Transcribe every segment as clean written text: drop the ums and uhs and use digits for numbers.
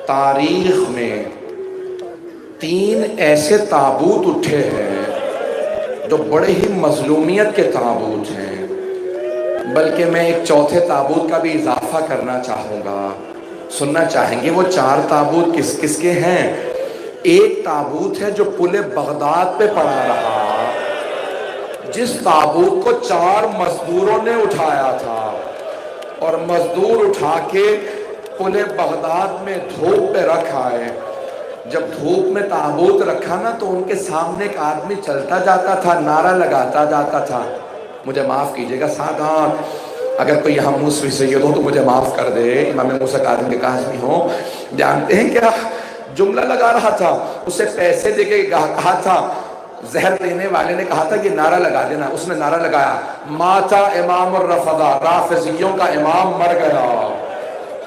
تاریخ میں 3 ایسے تابوت اٹھے ہیں جو بڑے ہی مظلومیت کے تابوت ہیں، بلکہ میں ایک چوتھے تابوت کا بھی اضافہ کرنا چاہوں گا، سننا چاہیں گے وہ 4 تابوت کس کس کے ہیں؟ ایک تابوت ہے جو پل بغداد پہ پڑا رہا، جس تابوت کو 4 مزدوروں نے اٹھایا تھا، اور مزدور اٹھا کے پل بغداد میں دھوپ پہ رکھ آئے۔ جب دھوپ میں تابوت رکھا نا تو ان کے سامنے ایک آدمی چلتا جاتا تھا، نعرہ لگاتا جاتا تھا، مجھے معاف کیجئے گا سادات، اگر کوئی یہاں موسوی سید ہو تو مجھے معاف کر دے، امام موسیٰ کاظم کے کاظمی ہو، جانتے ہیں کیا جملہ لگا رہا تھا؟ اسے پیسے دے کے کہا تھا، زہر دینے والے نے کہا تھا کہ نعرہ لگا دینا، اس نے نعرہ لگایا، ماتا امام الرفضہ، رافضیوں کا امام مر گیا۔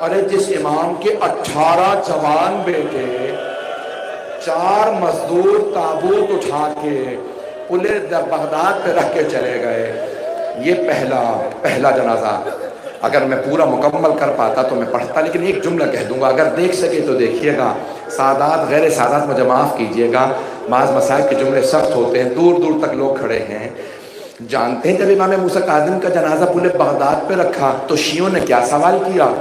ارے جس امام کے 18 جوان بیٹے 4 مزدور تابوت اٹھا کے پل بغداد پہ رکھ کے چلے گئے، یہ پہلا جنازہ۔ اگر میں پورا مکمل کر پاتا تو میں پڑھتا، لیکن ایک جملہ کہہ دوں گا، اگر دیکھ سکے تو دیکھیے گا، سادات غیر سادات مجھے معاف کیجئے گا، بعض مسائل کے جملے سخت ہوتے ہیں، دور دور تک لوگ کھڑے ہیں۔ جانتے ہیں جب امام موسیٰ کاظم کا جنازہ پل بغداد پہ رکھا تو شیعوں نے کیا سوال کیا؟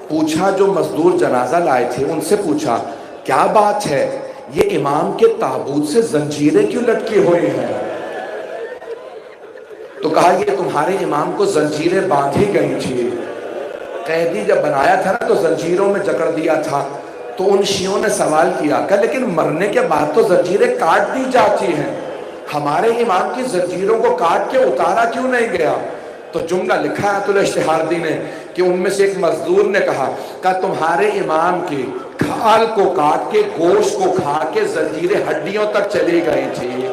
پوچھا، جو مزدور جنازہ لائے تھے ان سے پوچھا، کیا بات ہے یہ امام کے تابوت سے زنجیریں کیوں لٹکی ہوئی ہیں؟ تو کہا یہ تمہارے امام کو زنجیریں باندھی گئی تھی، قیدی جب بنایا تھا نا تو زنجیروں میں جکڑ دیا تھا۔ تو ان شیعوں نے سوال کیا کہ لیکن مرنے کے بعد تو زنجیریں کاٹ دی جاتی ہیں، ہمارے امام کی زنجیروں کو کاٹ کے اتارا کیوں نہیں گیا؟ تو جملہ لکھا ہے آیت الاشتہاردی نے کہ ان میں سے ایک مزدور نے کہا کہ تمہارے امام کی کھال کو کاٹ کے گوشت کو کھا کے زنجیریں ہڈیوں تک چلی گئی تھی،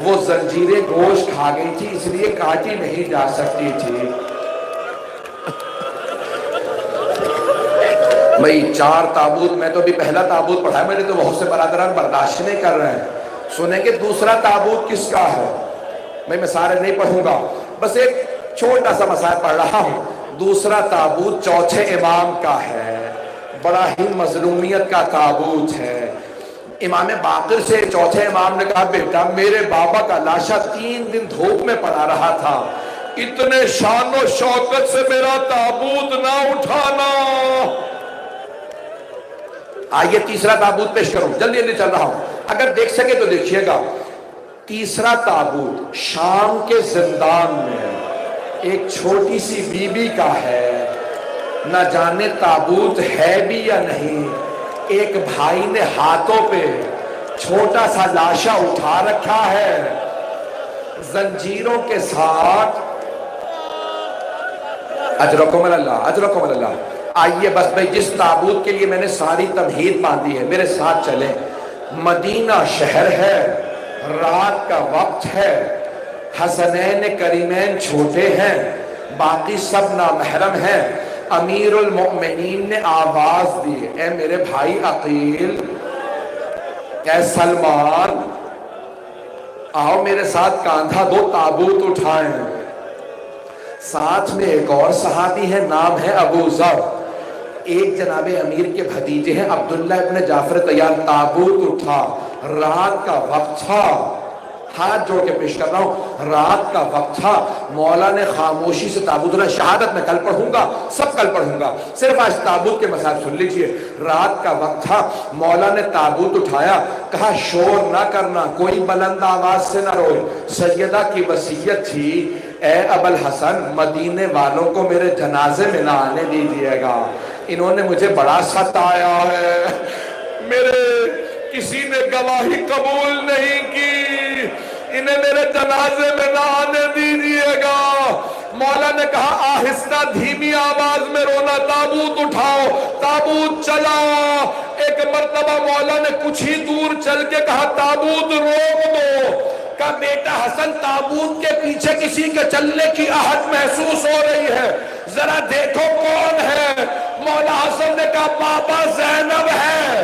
وہ زنجیریں گوشت کھا گئی تھی اس لیے کاٹی نہیں جا سکتی تھی۔ بھئی 4 تابوت، میں تو بھی پہلا تابوت پڑھا ہے، میرے تو بہت سے برادران برداشت نہیں کر رہے ہیں، سنیں کہ دوسرا تابوت کس کا ہے؟ میں سارے نہیں پڑھوں گا، بس ایک چھوٹا سا مسائل پڑھ رہا ہوں۔ دوسرا تابوت چوتھے امام کا ہے، بڑا ہی مظلومیت کا تابوت ہے۔ امام باقر سے چوتھے امام نے کہا، بیٹا میرے بابا کا لاشا 3 دن دھوپ میں پڑا رہا تھا، اتنے شان و شوکت سے میرا تابوت نہ اٹھانا۔ آئیے تیسرا تابوت پیش کروں، جلدی جلدی چل رہا ہوں، اگر دیکھ سکے تو دیکھیے گا۔ تیسرا تابوت شام کے زندان میں ایک چھوٹی سی بی بی کا ہے، نہ جانے تابوت ہے بھی یا نہیں، ایک بھائی نے ہاتھوں پہ چھوٹا سا لاشا اٹھا رکھا ہے زنجیروں کے ساتھ۔ اجرکم اللہ، اجرکم اللہ۔ آئیے بس بھئی جس تابوت کے لیے میں نے ساری تمہید باندھی ہے میرے ساتھ چلیں۔ مدینہ شہر ہے، رات کا وقت ہے، حسنین کریمین چھوٹے ہیں، باقی سب نامحرم ہیں۔ امیر المؤمنین نے آواز دی، اے میرے بھائی عقیل، اے سلمان، آؤ میرے ساتھ کاندھا دو، تابوت اٹھائیں۔ ساتھ میں ایک اور صحابی ہے، نام ہے ابو ذر، ایک جناب امیر کے بھتیجے ہیں عبداللہ ابن جعفر طیار۔ تابوت اٹھا، رات کا وقت تھا، ہاتھ جوڑ کے پیش کر رہا ہوں، رات کا وقت تھا، مولا نے خاموشی سے تابوت اٹھایا۔ شہادت میں کل پڑھوں گا، سب کل پڑھوں گا، صرف آج تابوت کے مسائل سن لیجئے۔ رات کا وقت تھا، مولا نے تابوت اٹھایا، کہا شور نہ کرنا، کوئی بلند آواز سے نہ روئے، سیدہ کی وصیت تھی، اے ابوالحسن مدینے والوں کو میرے جنازے میں نہ آنے دیجیے گا، انہوں نے مجھے بڑا ستایا ہے، میرے کسی نے گواہی قبول نہیں کی، انہیں میرے جنازے میں نہ آنے دیجیے گا۔ مولا نے کہا آہستہ دھیمی آواز میں رونا، تابوت اٹھاؤ، تابوت چلاؤ۔ ایک مرتبہ مولا نے کچھ ہی دور چل کے کہا تابوت روک دو، کہا بیٹا حسن تابوت کے پیچھے کسی کے چلنے کی آہٹ محسوس ہو رہی ہے، ذرا دیکھو کون ہے۔ مولا حسن نے کہا بابا زینب ہے۔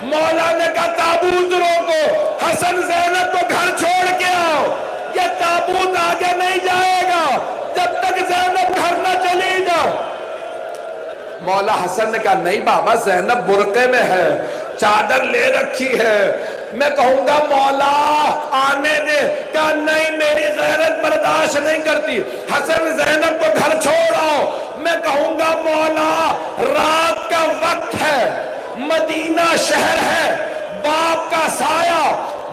مولا نے کہا تابوت روکو، حسن زینب کو گھر چھوڑ کے آؤ، یہ تابوت آگے نہیں جائے گا جب تک زینب گھر نہ چلی جاؤ۔ مولا حسن نے کہا نہیں بابا زینب برقعے میں ہے، چادر لے رکھی ہے، میں کہوں گا مولا آنے دے، کہا نہیں میری غیرت برداشت نہیں کرتی، حسن زینب کو گھر چھوڑو، میں کہوں گا مولا رات کا وقت ہے، مدینہ شہر ہے، باپ کا سایہ،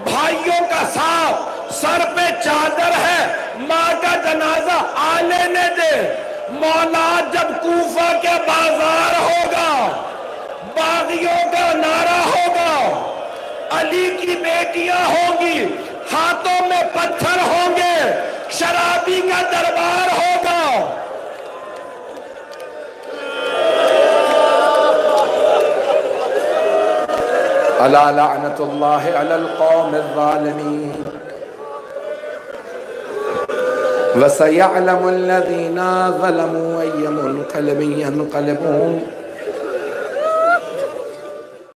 بھائیوں کا ساتھ، سر پہ چادر ہے، ماں کا جنازہ آ لینے دے، مولا جب کوفہ کے بازار ہوگا، باغیوں کا نعرہ ہوگا، علی کی بیٹیاں ہوں گی، ہاتھوں میں پتھر ہوں گے، شرابی کا دربار ہوگا، الا لعنت اللہ علی القوم الظالمین وَسَيَعْلَمُ الَّذِينَ ظَلَمُوا أَيَّ مُنْقَلَبٍ يَنْقَلِبُونَ